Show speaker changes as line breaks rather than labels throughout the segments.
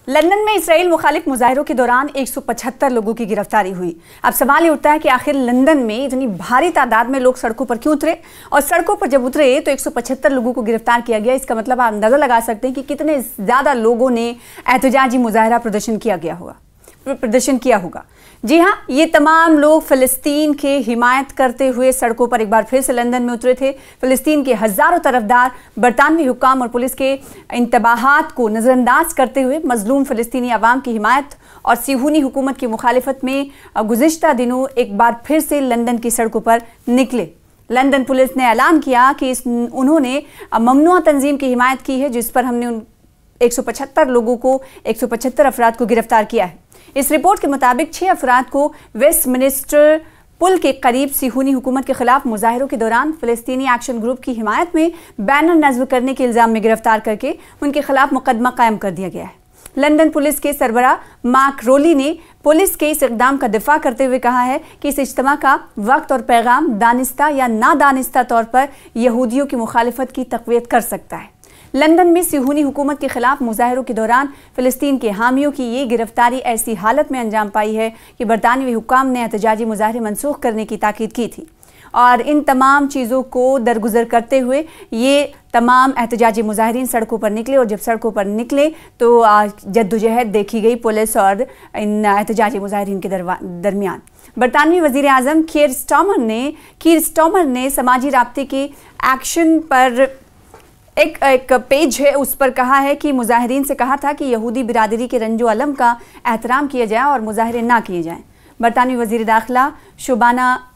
London में Israel मुखालिफ मुजाहिरों के दौरान 175 लोगों की गिरफ्तारी हुई। अब सवाल ये उठता है कि आखिर लंदन में इतनी भारी तादाद में लोग सड़कों पर क्यों उतरे, और सड़कों पर जब उतरे तो 175 लोगों को गिरफ्तार किया गया। इसका मतलब आप अंदाजा लगा सकते हैं कि कितने ज़्यादा लोगों ने एहतजाजी मुजाहरा प्रदर्शन किया होगा। जी हाँ, ये तमाम लोग फ़लस्तीन के हिमायत करते हुए सड़कों पर एक बार फिर से लंदन में उतरे थे। फ़लस्तीन के हज़ारों तरफदार बरतानवी हुक्काम और पुलिस के इंतबाहात को नज़रअंदाज करते हुए मज़लूम फ़लस्तीनी अवाम की हिमायत और सिहूनी हुकूमत की मुखालिफत में गुज़िश्ता दिनों एक बार फिर से लंदन की सड़कों पर निकले। लंदन पुलिस ने ऐलान किया कि उन्होंने ममनुआ तंजीम की हिमायत की है, जिस पर हमने 175 अफराद को गिरफ्तार किया है। इस रिपोर्ट के मुताबिक 6 अफराद को वेस्टमिनिस्टर पुल के करीब सिहूनी हुकूमत के खिलाफ मुजाहिरों के दौरान फ़लस्तीनी एक्शन ग्रुप की हिमायत में बैनर नस्ब करने के इल्ज़ाम में गिरफ्तार करके उनके खिलाफ मुकदमा कायम कर दिया गया है। लंदन पुलिस के सरबराह मार्क रोली ने पुलिस के इस इक़दाम का दिफा करते हुए कहा है कि इस इज्तिमा का वक्त और पैगाम दानिस्ता या नादानिस्ता तौर पर यहूदियों की मुखालिफत की तक़वियत कर सकता है। लंदन में सिहूनी हुकूमत के खिलाफ मुजाहिरों के दौरान फ़लस्तीन के हामियों की ये गिरफ्तारी ऐसी हालत में अंजाम पाई है कि बरतानवी हुक्काम ने एहतजाजी मुजाहरे मनसूख करने की ताकीद की थी, और इन तमाम चीज़ों को दरगुजर करते हुए ये तमाम एहतजाजी मुजाहिरीन सड़कों पर निकले। और जब सड़कों पर निकले तो जद्दोजहद देखी गई पुलिस और इन एहतजाजी मुजाहिरीन के दरमियान। बरतानवी वज़ीर आज़म कीर स्टार्मर ने समाजी राब्ते के एक्शन पर एक पेज है, उस पर कहा है कि मुजाहिरीन से कहा था कि यहूदी बिरादरी के रंजो अलम का एहतराम किया जाए और मुजाहरे ना किए जाएं। बरतानवी वज़ीर दाखिला शुबाना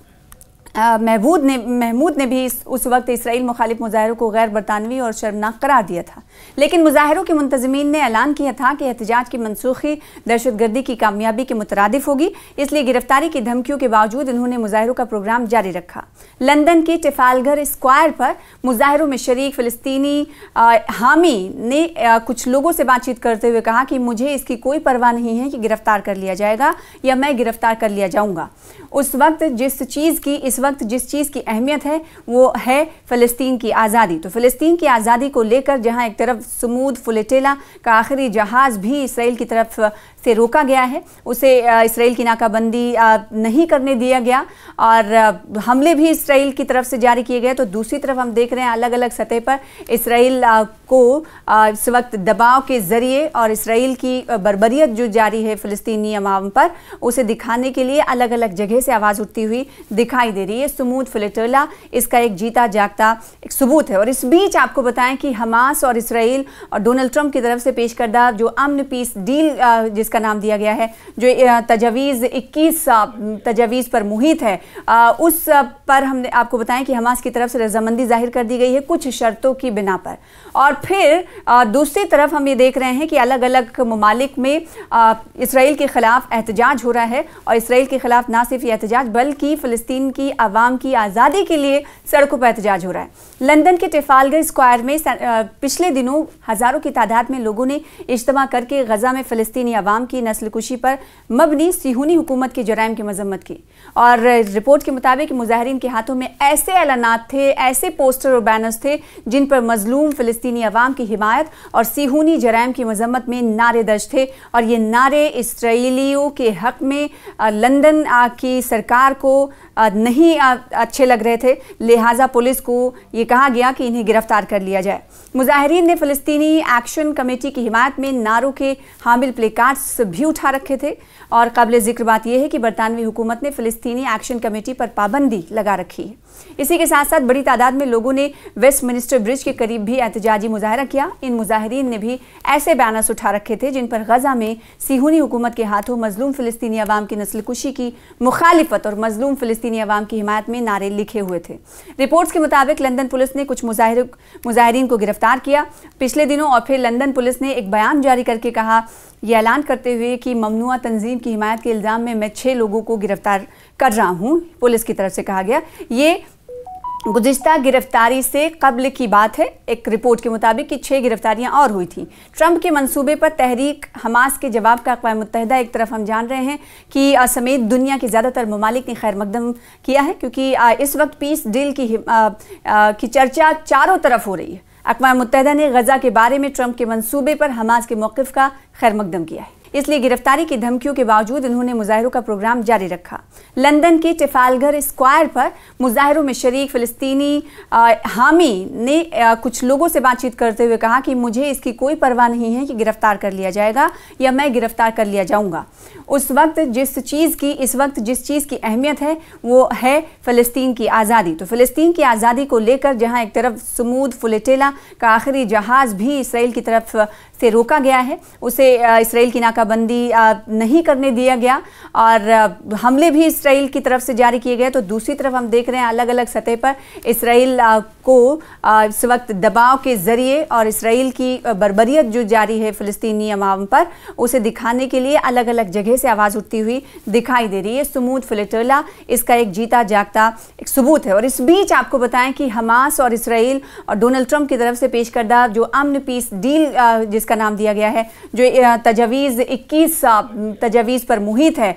महमूद ने भी उस वक्त इसराइल मुखालिफ मुजाहिरों को गैर बरतानवी और शर्मनाक करार दिया था, लेकिन मुजाहिरों के मुंतज़मीन ने ऐलान किया था कि एहतजाज की मनसूखी दहशतगर्दी की कामयाबी के मुतरादिफ होगी, इसलिए गिरफ्तारी की धमकियों के बावजूद उन्होंने मुजाहिरों का प्रोग्राम जारी रखा। लंदन के ट्रफालगर स्क्वायर पर मुजाहिरों में शरीक फ़लस्तीनी हामी ने कुछ लोगों से बातचीत करते हुए कहा कि मुझे इसकी कोई परवाह नहीं है कि गिरफ्तार कर लिया जाएगा या मैं गिरफ्तार कर लिया जाऊँगा। इस वक्त जिस चीज़ की अहमियत है वो है फ़लस्तीन की आज़ादी। तो फ़लस्तीन की आज़ादी को लेकर जहां एक तरफ समूद फुलेटेला का आखिरी जहाज़ भी इसराइल की तरफ से रोका गया है, उसे इसराइल की नाकाबंदी नहीं करने दिया गया और हमले भी इसराइल की तरफ से जारी किए गए, तो दूसरी तरफ हम देख रहे हैं अलग अलग सतह पर इसराइल को इस वक्त दबाव के ज़रिए और इसराइल की बर्बरियत जो जारी है फ़लस्तीनी अवाम पर, उसे दिखाने के लिए अलग अलग जगह से आवाज़ उठती हुई दिखाई दे रही है। समूद फुलेटेला इसका एक जीता जागता एक सबूत है। और इस बीच आपको बताएं कि हमास और इसराइल और डोनाल्ड ट्रंप की तरफ से पेश करदा जो अमन पीस डील जिसका नाम दिया गया है, जो तजावीज़ 21 तजावीज़ पर मुहित है, उस पर हमने आपको बताएं कि हमास की तरफ से रजामंदी जाहिर कर दी गई है कुछ शर्तों की बिना पर। और फिर दूसरी तरफ हम ये देख रहे हैं कि अलग अलग ममालिक में इसराइल के ख़िलाफ़ एहतजाज हो रहा है, और इसराइल के ख़िलाफ़ ना सिर्फ एहतजाज बल्कि फ़लस्तीन की आवाम की आज़ादी के लिए सड़कों पर एहतजाज हो रहा है। लंदन के ट्रफालगर स्क्वायर में पिछले दिनों हज़ारों की तादाद में लोगों ने इज्तिमा करके गज़ा में फ़लस्तीनी आवाम की नस्ल कुशी पर मबनी सिहूनी हुकूमत के जराइम की मजम्मत की। और रिपोर्ट के मुताबिक मुजाहिरीन के हाथों में ऐसे ऐलानात थे, ऐसे पोस्टर और बैनर्स थे जिन पर मजलूम फ़लस्तीनी आवाम की हिमायत और सिहूनी जराइम की मजम्मत में नारे दर्ज थे, और ये नारे इसराइलियों के हक़ में लंदन की सरकार को नहीं अच्छे लग रहे थे, लिहाजा पुलिस को ये कहा गया कि इन्हें गिरफ्तार कर लिया जाए। मुजाहिरीन ने फ़लस्तीनी एक्शन कमेटी की हिमायत में नारों के हामिल प्लेकार्ड्स भी उठा रखे थे, और काबिल ज़िक्र बात यह है कि बरतानवी हुकूमत ने फ़लस्तीनी एक्शन कमेटी पर पाबंदी लगा रखी है। इसी के साथ साथ बड़ी तादाद में लोगों ने वेस्टमिनिस्टर ब्रिज के करीब भी एहतजाजी मुजाहरा किया। इन मुजाहिरीन ने भी ऐसे बैनर्स उठा रखे थे जिन पर गज़ा में सिहूनी हुकूमत के हाथों मजलूम फ़लस्तीनी अवाम की नस्ल कुशी की मुखालिफत और मजलूम फ़लस्तीनी अवाम की हिमायत में नारे लिखे हुए थे। रिपोर्ट्स के मुताबिक लंदन पुलिस ने कुछ मुजाहिरीन को गिरफ्तार किया पिछले दिनों, और फिर लंदन पुलिस ने एक बयान जारी करके कहा, ये ऐलान करते हुए कि ममनुआ तंजीम की हिमायत के इल्ज़ाम में मैं 6 लोगों को गिरफ्तार कर रहा हूँ। पुलिस की तरफ से कहा गया ये गुज़िश्ता गिरफ्तारी से कबल की बात है। एक रिपोर्ट के मुताबिक कि 6 गिरफ्तारियां और हुई थी। ट्रंप के मंसूबे पर तहरीक हमास के जवाब का अक़वाम मुत्तहिदा एक तरफ हम जान रहे हैं कि समेत दुनिया के ज़्यादातर ममालिक ने खैर मकदम किया है, क्योंकि इस वक्त पीस डील की चर्चा चारों तरफ हो रही है। अक़वाम मुत्तहिदा ने गजा के बारे में ट्रंप के मंसूबे पर हमास के मौक़िफ़ का खैर मकदम किया है, इसलिए गिरफ्तारी की धमकियों के बावजूद उन्होंने मुजाहिरों का प्रोग्राम जारी रखा। लंदन के ट्रफालगर स्क्वायर पर मुजाहिरों में शरीक फ़िलिस्तीनी हामी ने कुछ लोगों से बातचीत करते हुए कहा कि मुझे इसकी कोई परवाह नहीं है कि गिरफ्तार कर लिया जाएगा या मैं गिरफ्तार कर लिया जाऊंगा। इस वक्त जिस चीज़ की अहमियत है वो है फ़लस्तीन की आज़ादी। तो फ़लस्तीन की आज़ादी को लेकर जहाँ एक तरफ समूद फ्लोटिला का आखिरी जहाज़ भी इसराइल की तरफ से रोका गया है, उसे इसराइल की नाकाबंदी नहीं करने दिया गया और हमले भी इसराइल की तरफ से जारी किए गए, तो दूसरी तरफ हम देख रहे हैं अलग अलग सतह पर इसराइल को इस वक्त दबाव के ज़रिए और इसराइल की बर्बरियत जो जारी है फ़लस्तीनी अवाम पर, उसे दिखाने के लिए अलग अलग जगह से आवाज़ उठती हुई दिखाई दे रही है। समूद फ्लोटिला इसका एक जीता जागता एक सबूत है। और इस बीच आपको बताएं कि हमास और इसराइल और डोनाल्ड ट्रंप की तरफ से पेश करदा जो अमन पीस डील जिसका नाम दिया गया है, जो तजावीज़ 21 तजावीज़ पर मुहित है,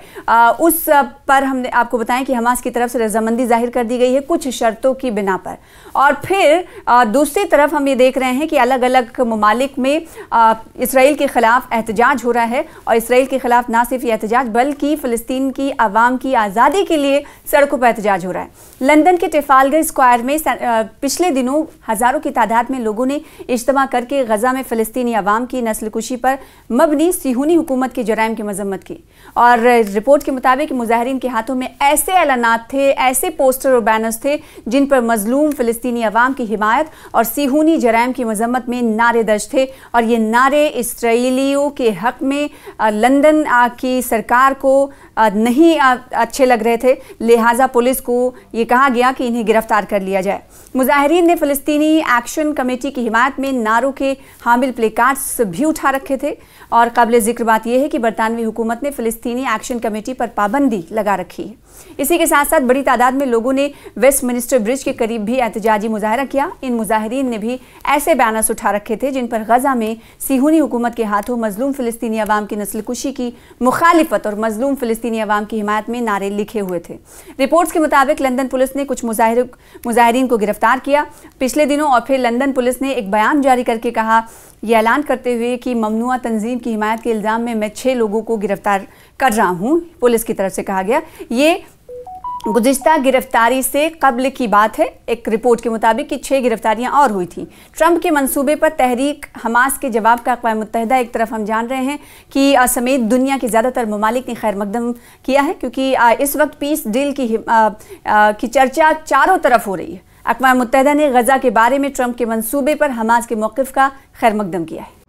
उस पर हमने आपको बताएं कि हमास की तरफ से रजामंदी जाहिर कर दी गई है कुछ शर्तों की बिना पर। और फिर दूसरी तरफ हम ये देख रहे हैं कि अलग अलग ममालिक में इसराइल के ख़िलाफ़ एहतजाज हो रहा है और इसराइल के ख़िलाफ़ ना सिर्फ एहतजाज बल्कि फ़लस्तीन की आवाम की आज़ादी के लिए सड़कों पर एहतजाज हो रहा है। लंदन के ट्रफालगर स्क्वायर में पिछले दिनों हज़ारों की तादाद में लोगों ने इज्तिमा करके गजा में फ़लस्तीनी आवाम की नस्ल कुशी पर मबनी सिहूनी हुकूमत के जराइम की मजम्मत की। और रिपोर्ट के मुताबिक मुजाहिरीन के हाथों में ऐसे ऐलानात थे, ऐसे पोस्टर और बैनर्स थे जिन पर मजलूम फ़लस्तीनी आवाम की हिमायत और सिहूनी जराइम की मजम्मत में नारे दर्ज थे। और ये नारे इसराइलियों के हक़ में लंदन की सरकार को नहीं अच्छे लग रहे थे, लिहाजा पुलिस को ये कहा गया कि इन्हें गिरफ्तार कर लिया जाए। मुजाहिरीन ने फ़लस्तीनी एक्शन कमेटी की हिमायत में नारों के हामिल प्लेकार्ड्स भी उठा रखे थे। और काबिल ज़िक्र बात यह है कि बरतानवी हुकूमत ने फ़लस्तीनी एक्शन कमेटी पर पाबंदी लगा रखी है। इसी के साथ साथ बड़ी तादाद में लोगों ने वेस्टमिनिस्टर ब्रिज के करीब भी एहतजाजी मुजाहरा किया। इन मुजाहिरीन ने भी ऐसे बैनर्स उठा रखे थे जिन पर गजा में सिहूनी हुकूमत के हाथों मजलूम फ़लस्तीनी अवाम की नस्ल कुशी की मुखालिफत और मजलूम फ़लस्तीनी अवाम की हिमायत में नारे लिखे हुए थे। रिपोर्ट्स के मुताबिक लंदन पुलिस ने कुछ मुजाहिरीन को गिरफ्तार किया पिछले दिनों, और फिर लंदन पुलिस ने एक बयान जारी करके कहा, यह ऐलान करते हुए कि ममनुआ तंजीम की हिमायत के इल्ज़ाम में मैं 6 लोगों को गिरफ्तार कर रहा हूँ। पुलिस की तरफ से कहा गया ये गुज़िश्ता गिरफ्तारी से कबल की बात है। एक रिपोर्ट के मुताबिक कि 6 गिरफ्तारियां और हुई थी। ट्रंप के मंसूबे पर तहरीक हमास के जवाब का अक़वाम मुत्तहिदा एक तरफ हम जान रहे हैं कि समेत दुनिया के ज़्यादातर ममालिक ने खैर मकदम किया है, क्योंकि इस वक्त पीस डील की चर्चा चारों तरफ हो रही है। अक़वाम मुत्तहिदा ने गजा के बारे में ट्रंप के मंसूबे पर हमास के मौक़िफ़ का खैर मकदम किया है।